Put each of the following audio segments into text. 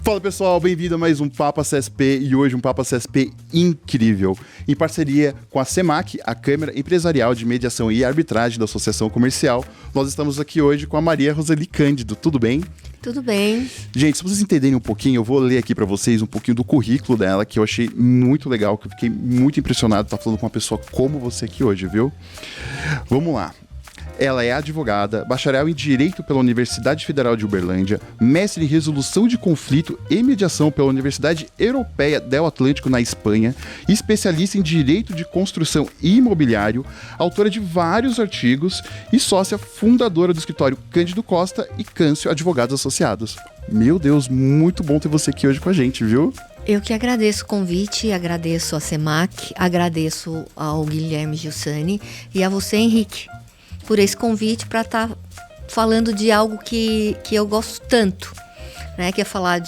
Fala pessoal, bem-vindo a mais um Papo CSP e hoje um Papo CSP incrível, em parceria com a CEMAC, a Câmara Empresarial de Mediação e Arbitragem da Associação Comercial. Nós estamos aqui hoje com a Maria Roseli Cândido, tudo bem? Tudo bem. Gente, se vocês entenderem um pouquinho, eu vou ler aqui pra vocês um pouquinho do currículo dela, que eu achei muito legal, que eu fiquei muito impressionado de estar falando com uma pessoa como você aqui hoje, viu? Vamos lá. Ela é advogada, bacharel em Direito pela Universidade Federal de Uberlândia, mestre em Resolução de Conflito e Mediação pela Universidade Europeia del Atlântico, na Espanha, especialista em Direito de Construção e Imobiliário, autora de vários artigos e sócia fundadora do escritório Cândido Costa e Câncio Advogados Associados. Meu Deus, muito bom ter você aqui hoje com a gente, viu? Eu que agradeço o convite, agradeço a CEMAC, agradeço ao Guilherme Giussani e a você, Henrique, por esse convite para estar falando de algo que eu gosto tanto, né? Que é falar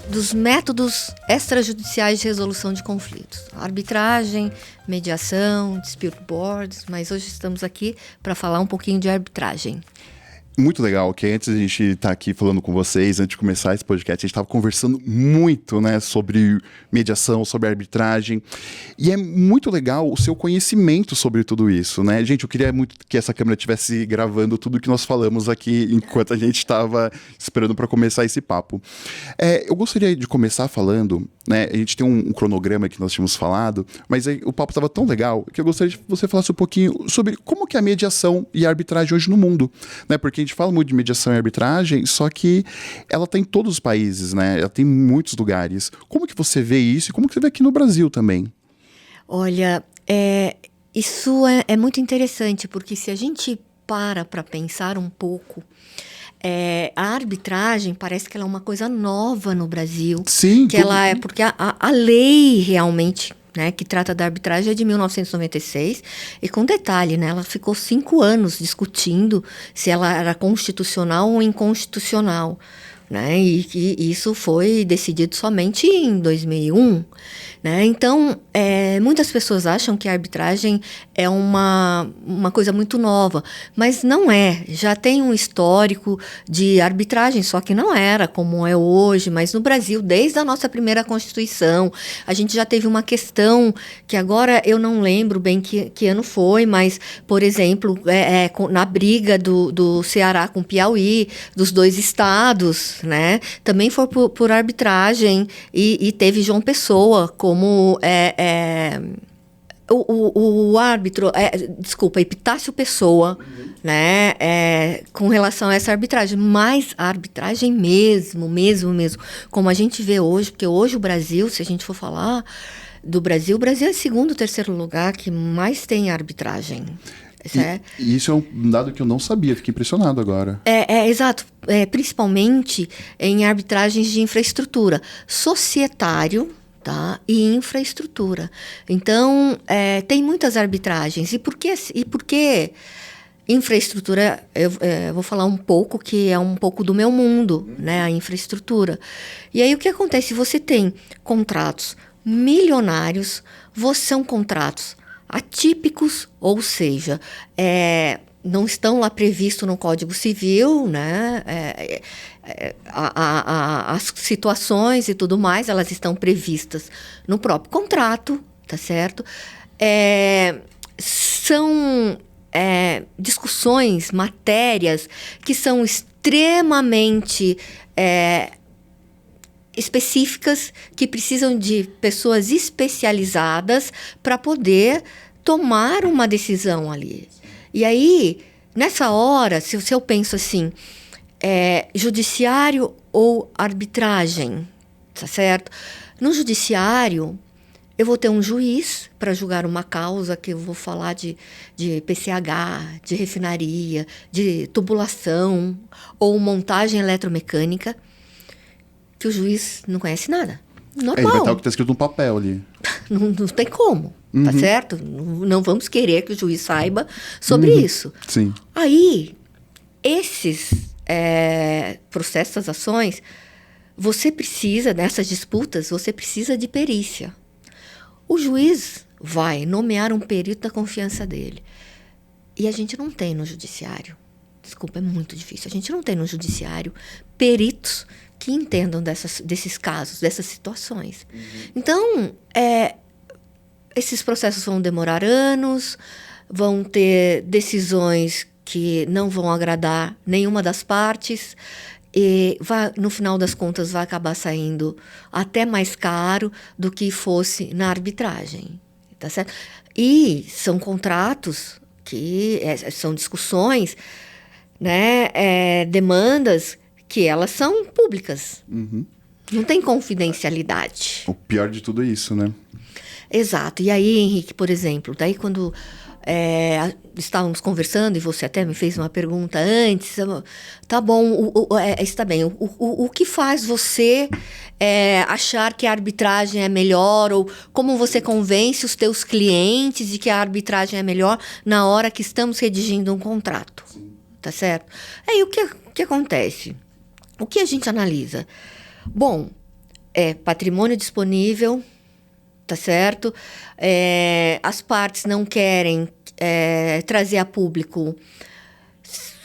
dos métodos extrajudiciais de resolução de conflitos. Arbitragem, mediação, dispute boards, mas hoje estamos aqui para falar um pouquinho de arbitragem. Muito legal, que antes a gente estar aqui falando com vocês, antes de começar esse podcast, a gente estava conversando muito, né, sobre mediação, sobre arbitragem, e é muito legal o seu conhecimento sobre tudo isso, né? Gente, eu queria muito que essa câmera estivesse gravando tudo que nós falamos aqui enquanto a gente estava esperando para começar esse papo. Eu gostaria de começar falando, né, a gente tem um cronograma que nós tínhamos falado, mas aí o papo estava tão legal que eu gostaria que você falasse um pouquinho sobre como que é a mediação e a arbitragem hoje no mundo, né? Porque a gente fala muito de mediação e arbitragem, só que ela está em todos os países, né? Ela tem em muitos lugares. Como que você vê isso e como que você vê aqui no Brasil também? Olha, isso é muito interessante, porque se a gente para pensar um pouco, a arbitragem parece que ela é uma coisa nova no Brasil. Sim. Que ela é, porque a lei realmente, né, que trata da arbitragem é de 1996, e com detalhe, né, ela ficou 5 anos discutindo se ela era constitucional ou inconstitucional, né, e isso foi decidido somente em 2001, né, então muitas pessoas acham que a arbitragem é uma coisa muito nova, mas não é, já tem um histórico de arbitragem, só que não era como é hoje, mas no Brasil, desde a nossa primeira Constituição, a gente já teve uma questão que agora eu não lembro bem que ano foi, mas, por exemplo, na briga do Ceará com o Piauí, dos 2 estados, né, também foi por arbitragem e teve João Pessoa como o árbitro, Epitácio Pessoa, né, com relação a essa arbitragem, mas a arbitragem mesmo, como a gente vê hoje, porque hoje o Brasil, se a gente for falar do Brasil, o Brasil é 2º, 3º lugar que mais tem arbitragem. E isso é um dado que eu não sabia, fiquei impressionado agora. Exato, principalmente em arbitragens de infraestrutura, societário, tá? E infraestrutura. Então, tem muitas arbitragens. E por que infraestrutura? Eu vou falar um pouco, que é um pouco do meu mundo, né? A infraestrutura. E aí, o que acontece? Você tem contratos milionários, são contratos atípicos, ou seja, não estão lá previstos no Código Civil, né? As situações e tudo mais, elas estão previstas no próprio contrato, tá certo? São discussões, matérias que são extremamente específicas, que precisam de pessoas especializadas para poder tomar uma decisão ali. E aí, nessa hora, se eu penso assim, judiciário ou arbitragem, tá certo? No judiciário, eu vou ter um juiz para julgar uma causa que eu vou falar de PCH, de refinaria, de tubulação ou montagem eletromecânica, que o juiz não conhece nada. Normal. Ele vai estar o que está escrito no papel ali. Não tem como, tá certo? Não vamos querer que o juiz saiba sobre isso. Sim. Aí, esses processos, essas ações, você precisa, nessas disputas, você precisa de perícia. O juiz vai nomear um perito da confiança dele. E a gente não tem no judiciário. Desculpa, é muito difícil. A gente não tem no judiciário peritos que entendam desses casos, dessas situações. Então, esses processos vão demorar anos, vão ter decisões que não vão agradar nenhuma das partes, e no final das contas vai acabar saindo até mais caro do que fosse na arbitragem, tá certo? E são contratos que são discussões, né, demandas que elas são públicas. Não tem confidencialidade. O pior de tudo é isso, né? Exato. E aí, Henrique, por exemplo, daí quando estávamos conversando e você até me fez uma pergunta antes, tá bom, está bem, o que faz você achar que a arbitragem é melhor, ou como você convence os teus clientes de que a arbitragem é melhor na hora que estamos redigindo um contrato? Sim. Tá certo? Aí o que acontece? O que a gente analisa? Bom, patrimônio disponível, tá certo? As partes não querem trazer a público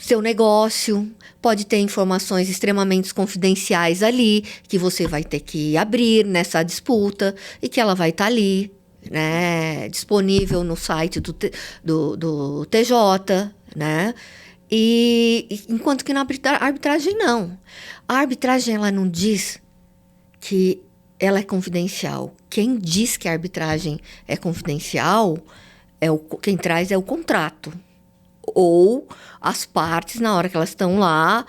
seu negócio, pode ter informações extremamente confidenciais ali, que você vai ter que abrir nessa disputa, e que ela vai estar ali, né, disponível no site do TJ, né? E enquanto que na arbitragem não. A arbitragem, ela não diz que ela é confidencial. Quem diz que a arbitragem é confidencial, quem traz é o contrato. Ou as partes, na hora que elas estão lá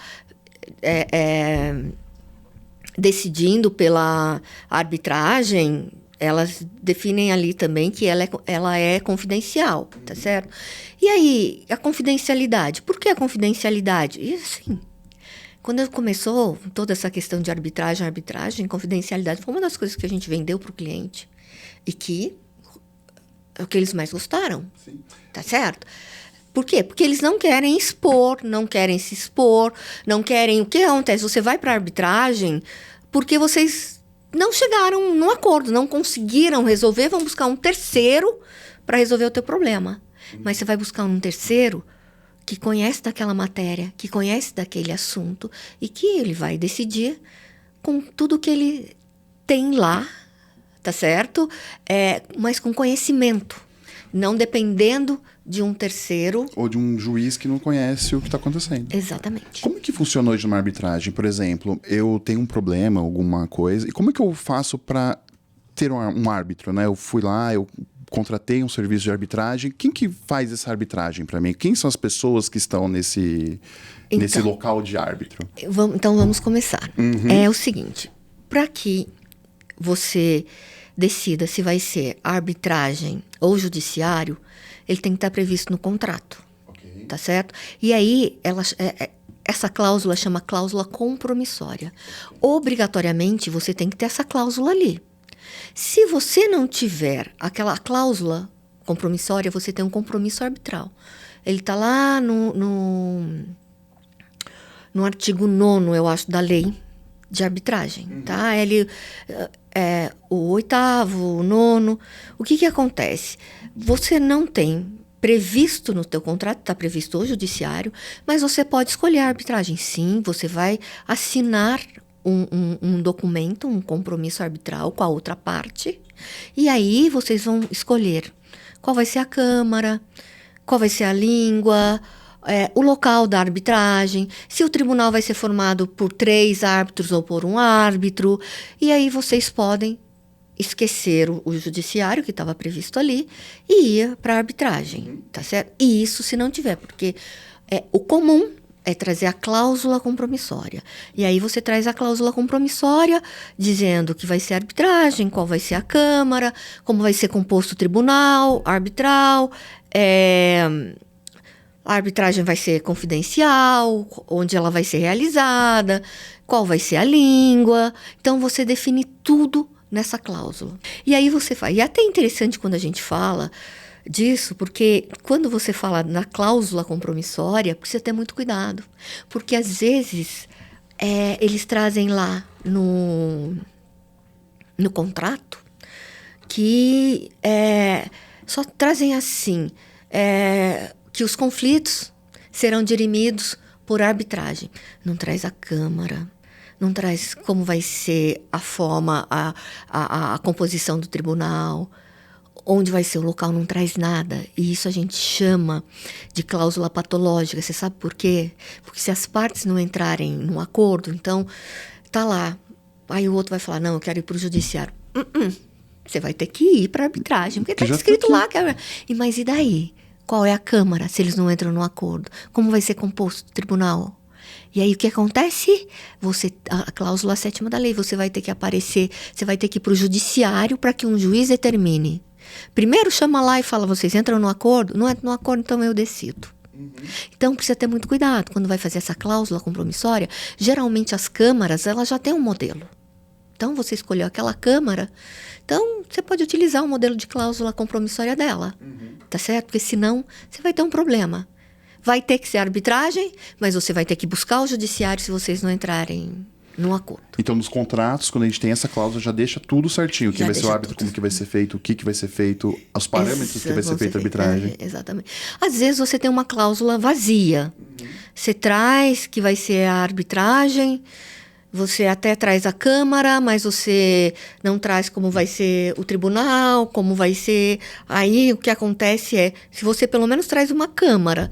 decidindo pela arbitragem, elas definem ali também que ela é confidencial, tá certo? E aí, a confidencialidade. Por que a confidencialidade? E assim, quando começou toda essa questão de arbitragem, confidencialidade foi uma das coisas que a gente vendeu para o cliente. E que é o que eles mais gostaram. Sim. Tá certo? Por quê? Porque eles não querem expor, não querem se expor, não querem... O que acontece? Você vai para a arbitragem porque vocês não chegaram num acordo, não conseguiram resolver, vão buscar um terceiro para resolver o teu problema. Mas você vai buscar um terceiro que conhece daquela matéria, que conhece daquele assunto, e que ele vai decidir com tudo que ele tem lá, tá certo? Mas com conhecimento, não dependendo de um terceiro. Ou de um juiz que não conhece o que está acontecendo. Exatamente. Como que funciona hoje numa arbitragem? Por exemplo, eu tenho um problema, alguma coisa, e como é que eu faço para ter um árbitro, né? Eu fui lá, eu contratei um serviço de arbitragem. Quem que faz essa arbitragem para mim? Quem são as pessoas que estão nesse local de árbitro? Então vamos começar. É o seguinte, para que você decida se vai ser arbitragem ou judiciário, ele tem que estar previsto no contrato. Okay. Tá certo? E aí, essa cláusula chama cláusula compromissória. Obrigatoriamente, você tem que ter essa cláusula ali. Se você não tiver aquela cláusula compromissória, você tem um compromisso arbitral. Ele está lá no artigo 9º, eu acho, da lei de arbitragem. Tá? O 8º, o 9º. O que acontece? Você não tem previsto no teu contrato, está previsto o judiciário, mas você pode escolher a arbitragem. Sim, você vai assinar um documento, um compromisso arbitral com a outra parte, e aí vocês vão escolher qual vai ser a câmara, qual vai ser a língua, o local da arbitragem, se o tribunal vai ser formado por 3 árbitros ou por um árbitro, e aí vocês podem esquecer o judiciário que estava previsto ali e ir para a arbitragem, tá certo? E isso se não tiver, porque o comum é trazer a cláusula compromissória. E aí você traz a cláusula compromissória dizendo que vai ser arbitragem, qual vai ser a câmara, como vai ser composto o tribunal arbitral, a arbitragem vai ser confidencial, onde ela vai ser realizada, qual vai ser a língua. Então, você define tudo nessa cláusula. E aí você faz. E é até interessante quando a gente fala disso, porque quando você fala na cláusula compromissória, precisa ter muito cuidado. Porque, às vezes, eles trazem lá no contrato que só trazem assim... que os conflitos serão dirimidos por arbitragem. Não traz a câmara, não traz como vai ser a forma, a composição do tribunal, onde vai ser o local, não traz nada. E isso a gente chama de cláusula patológica. Você sabe por quê? Porque se as partes não entrarem num acordo, então tá lá. Aí o outro vai falar, não, eu quero ir para o judiciário. Você vai ter que ir para a arbitragem, porque está escrito lá. Mas e daí? Qual é a Câmara, se eles não entram no acordo? Como vai ser composto o tribunal? E aí o que acontece? A cláusula 7ª da lei, você vai ter que aparecer, você vai ter que ir para o judiciário para que um juiz determine. Primeiro chama lá e fala, vocês entram no acordo? Não entram no acordo, então eu decido. Então precisa ter muito cuidado quando vai fazer essa cláusula compromissória. Geralmente as câmaras, elas já têm um modelo. Então você escolheu aquela câmara, então você pode utilizar o modelo de cláusula compromissória dela. Tá certo? Porque senão você vai ter um problema. Vai ter que ser arbitragem, mas você vai ter que buscar o judiciário se vocês não entrarem no acordo. Então, nos contratos, quando a gente tem essa cláusula, já deixa tudo certinho. Quem vai ser o árbitro, tudo. como que vai ser feito, o que vai ser feito, os parâmetros que vai ser feita a arbitragem. Exatamente. Às vezes você tem uma cláusula vazia. Você traz que vai ser a arbitragem, você até traz a Câmara, mas você não traz como vai ser o tribunal, como vai ser... Aí o que acontece é, se você pelo menos traz uma Câmara,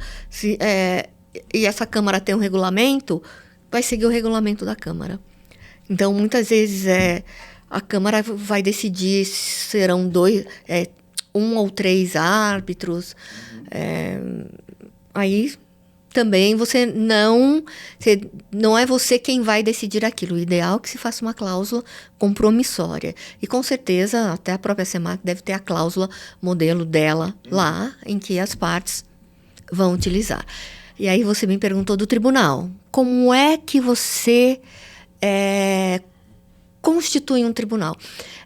e essa Câmara tem um regulamento, vai seguir o regulamento da Câmara. Então, muitas vezes, a Câmara vai decidir se serão 1 ou 3 árbitros. Aí, também, não é você quem vai decidir aquilo. O ideal é que se faça uma cláusula compromissória. E, com certeza, até a própria SEMAC deve ter a cláusula modelo dela lá, em que as partes vão utilizar. E aí você me perguntou do tribunal. Como é que você constitui um tribunal?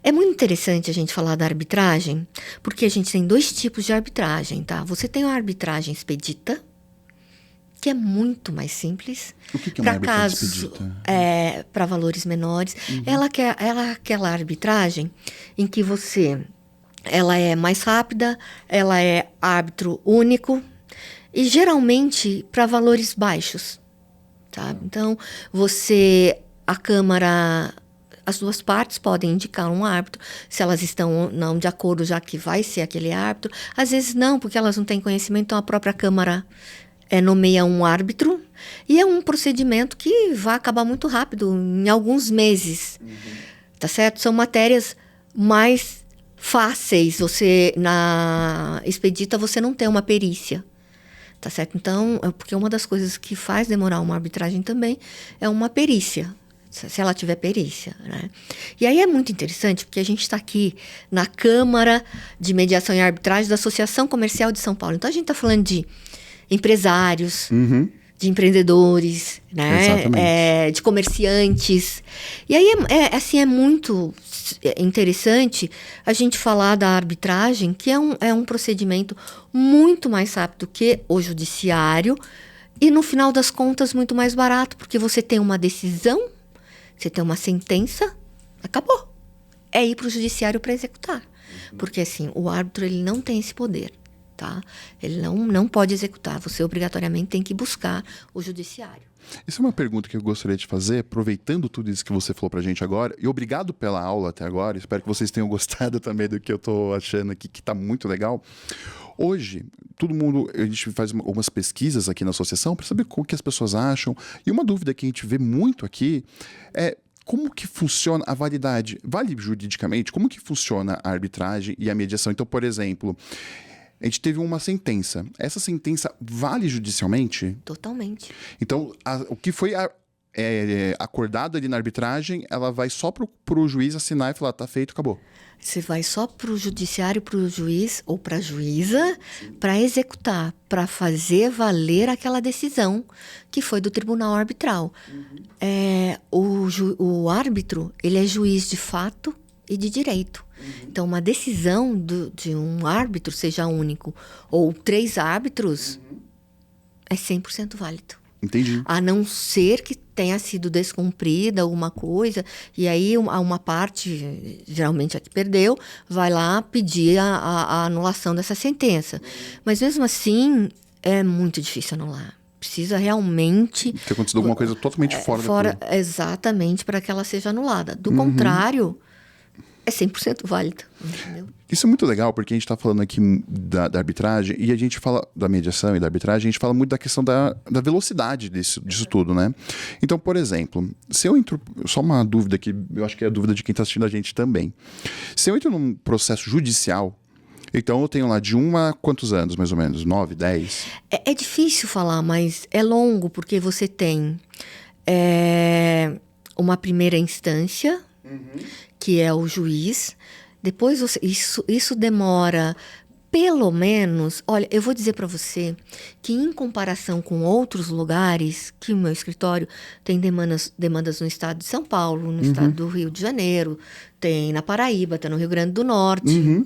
É muito interessante a gente falar da arbitragem, porque a gente tem 2 tipos de arbitragem, tá? Você tem a arbitragem expedita, que é muito mais simples. O que é uma arbitragem expedita? Para valores menores. Ela é aquela arbitragem em que ela é mais rápida, ela é árbitro único, e geralmente para valores baixos, tá? Então, a Câmara, as 2 partes podem indicar um árbitro, se elas estão não de acordo, já que vai ser aquele árbitro. Às vezes não, porque elas não têm conhecimento, então a própria Câmara nomeia um árbitro, e é um procedimento que vai acabar muito rápido, em alguns meses, tá certo? São matérias mais fáceis, na expedita você não tem uma perícia. Tá certo? Então, porque uma das coisas que faz demorar uma arbitragem também é uma perícia, se ela tiver perícia, né? E aí é muito interessante, porque a gente está aqui na Câmara de Mediação e Arbitragem da Associação Comercial de São Paulo. Então, a gente está falando de empresários, de empreendedores, né? De comerciantes. E aí, é muito interessante a gente falar da arbitragem, que é um procedimento muito mais rápido que o judiciário e, no final das contas, muito mais barato, porque você tem uma decisão, você tem uma sentença, acabou. É ir para o judiciário para executar. Porque, assim, o árbitro ele não tem esse poder, tá? Ele não pode executar. Você, obrigatoriamente, tem que buscar o judiciário. Essa é uma pergunta que eu gostaria de fazer, aproveitando tudo isso que você falou pra gente agora, e obrigado pela aula até agora, espero que vocês tenham gostado também do que eu tô achando aqui, que tá muito legal. Hoje, a gente faz algumas pesquisas aqui na associação para saber o que as pessoas acham, e uma dúvida que a gente vê muito aqui é como que funciona a validade, vale juridicamente, como que funciona a arbitragem e a mediação? Então, por exemplo, a gente teve uma sentença. Essa sentença vale judicialmente? Totalmente. Então, o que foi acordado ali na arbitragem, ela vai só pro juiz assinar e falar, tá feito, acabou. Você vai só pro judiciário, pro juiz ou pra juíza para executar, para fazer valer aquela decisão que foi do tribunal arbitral. O árbitro, ele é juiz de fato e de direito. Então, uma decisão de um árbitro, seja único ou 3 árbitros, é 100% válido. Entendi. A não ser que tenha sido descumprida alguma coisa, e aí uma parte, geralmente a que perdeu, vai lá pedir a anulação dessa sentença. Mas mesmo assim, é muito difícil anular. Precisa realmente... Ter acontecido alguma coisa totalmente fora daquilo. Exatamente, para que ela seja anulada. Do contrário, é 100% válida, entendeu? Isso é muito legal, porque a gente está falando aqui da arbitragem, e a gente fala da mediação e da arbitragem, a gente fala muito da questão da velocidade disso tudo, né? Então, por exemplo, se eu entro... Só uma dúvida que eu acho que é a dúvida de quem está assistindo a gente também. Se eu entro num processo judicial, então eu tenho lá de 1 a quantos anos, mais ou menos? 9, 10? É difícil falar, mas é longo, porque você tem uma primeira instância, que é o juiz. Depois, isso demora pelo menos... Olha, eu vou dizer para você que em comparação com outros lugares, que o meu escritório tem demandas no estado de São Paulo, no estado do Rio de Janeiro, tem na Paraíba, tem no Rio Grande do Norte,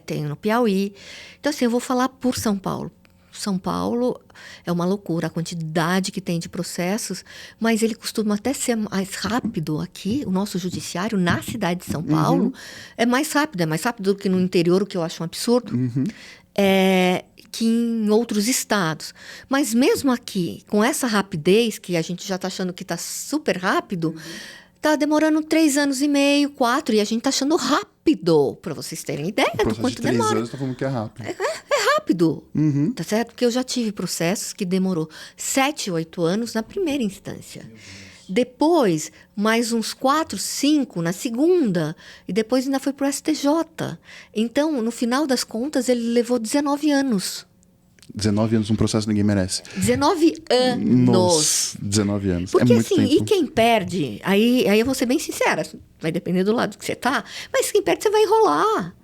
tem no Piauí. Então, assim, eu vou falar por São Paulo. São Paulo é uma loucura a quantidade que tem de processos, mas ele costuma até ser mais rápido aqui. O nosso judiciário na cidade de São Paulo é mais rápido do que no interior, o que eu acho um absurdo, que em outros estados. Mas mesmo aqui, com essa rapidez, que a gente já está achando que está super rápido, está demorando 3 anos e meio, 4, e a gente está achando rápido, para vocês terem ideia do quanto demora. 3 anos, tá falando que é rápido. É rápido, tá certo? Porque eu já tive processos que demorou 7, 8 anos na primeira instância. Depois, mais uns 4, 5 na segunda. E depois ainda foi para o STJ. Então, no final das contas, ele levou 19 anos. 19 anos, um processo ninguém merece. 19 anos. Nossa, 19 anos. Porque é muito assim, tempo. e quem perde, aí eu vou ser bem sincera, vai depender do lado que você tá, mas quem perde você vai enrolar.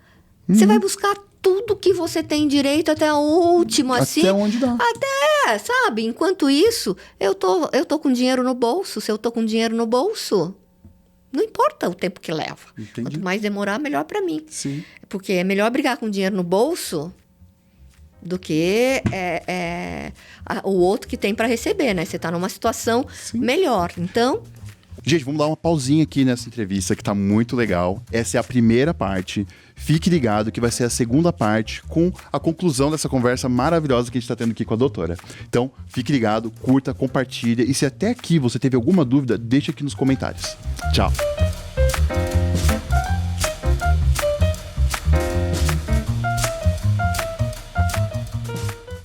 Você vai buscar tudo que você tem direito até o último, assim. Até onde dá. Até, sabe? Enquanto isso, eu tô com dinheiro no bolso. Se eu tô com dinheiro no bolso, não importa o tempo que leva. Entendi. Quanto mais demorar, melhor para mim. Sim. Porque é melhor brigar com dinheiro no bolso do que o outro que tem para receber, né? Você está numa situação melhor. Então... Gente, vamos dar uma pausinha aqui nessa entrevista que tá muito legal. Essa é a primeira parte. Fique ligado que vai ser a segunda parte com a conclusão dessa conversa maravilhosa que a gente está tendo aqui com a doutora. Então, fique ligado, curta, compartilha. E se até aqui você teve alguma dúvida, deixa aqui nos comentários. Tchau!